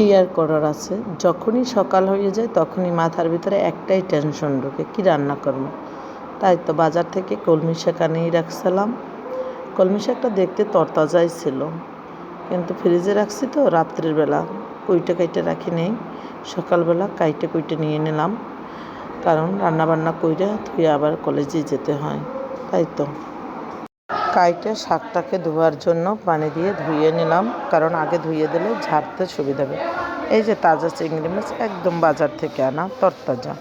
কি আর করার আছে, যখনই সকাল হয়ে যায় তখনই মাথার ভিতরে একটাই টেনশন ঢোকে, কি রান্না করবো। তাই তো বাজার থেকে কলমি শাক আনিয়ে রাখছিলাম। কলমি শাকটা দেখতে তরতাজাই ছিল, কিন্তু ফ্রিজে রাখছি তো রাত্রের বেলা কুইটে কাইটে রাখি নেই, সকালবেলা কাইটে কুইটে নিয়ে নিলাম, কারণ রান্নাবান্না কইরে ধুয়ে আবার কলেজে যেতে হয়। তাই তো কাইটে শাকটাকে ধোয়ার জন্য পানি দিয়ে ধুয়ে নিলাম, কারণ আগে ধুয়ে দিলে ঝাড়তে সুবিধা হবে। এই যে তাজা চিংড়ি মাছ, একদম বাজার থেকে আনা তরতাজা।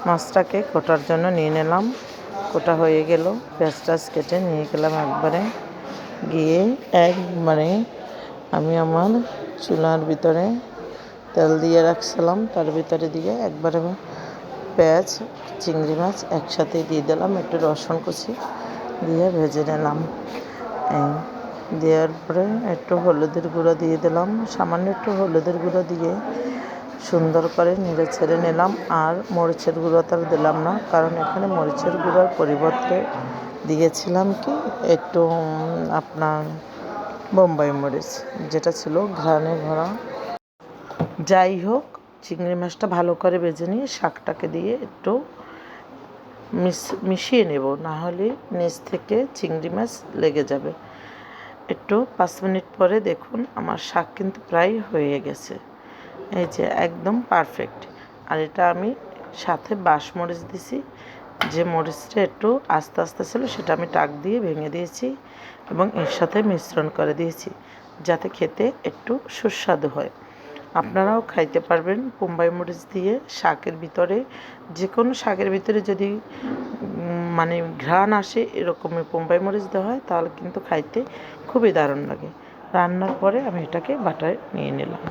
মাছটাকে কোটার জন্য নিয়ে নিলাম, কোটা হয়ে গেল, পেঁয়াজ টাজ কেটে নিয়ে গেলাম একবারে। গিয়ে একবারে আমি আমার চুলার ভিতরে তেল দিয়ে রাখছিলাম, তার ভিতরে দিয়ে একবারে পেঁয়াজ চিংড়ি মাছ একসাথে দিয়ে দিলাম, একটু রসুন কুচি দিয়ে ভেজে নিলাম। দেওয়ার পরে একটু হলুদের গুঁড়ো দিয়ে দিলাম, সামান্য একটু হলুদের গুঁড়ো দিয়ে সুন্দর করে নেড়ে ছেড়ে নিলাম। আর মরিচের গুঁড়ো তো দিলাম না, কারণ এখানে মরিচের গুঁড়োর পরিবর্তে দিয়েছিলাম কি একটু আপনার বোম্বাই মরিচ, যেটা ছিল ঘ্রাণে ভরা। যাই হোক, চিংড়ি মাছটা ভালো করে ভেজে নিয়ে শাকটাকে দিয়ে একটু মিশিয়ে নেব, না হলে নিচ থেকে চিংড়ি মাছ লেগে যাবে। একটু 5 মিনিট পরে দেখুন আমার শাক কিন্তু প্রায় হয়ে গেছে। এই যে একদম পারফেক্ট। আর এটা আমি সাথে বাসমরিচ দিছি, যে মরিচটা একটু আস্তে আস্তে ছিল সেটা আমি টাক দিয়ে ভেঙে দিয়েছি এবং এর সাথে মিশ্রণ করে দিয়েছি, যাতে খেতে একটু সুস্বাদু হয়। আপনারাও খাইতে পারবেন বোম্বাই মরিচ দিয়ে শাকের ভিতরে। যে কোনো শাকের ভিতরে যদি মানে ঘ্রাণ আসে এরকমই বোম্বাই মরিচ দেওয়া হয়, তাহলে কিন্তু খাইতে খুবই দারুণ লাগে। রান্নার পরে আমি এটাকে বাটায় নিয়ে নিলাম।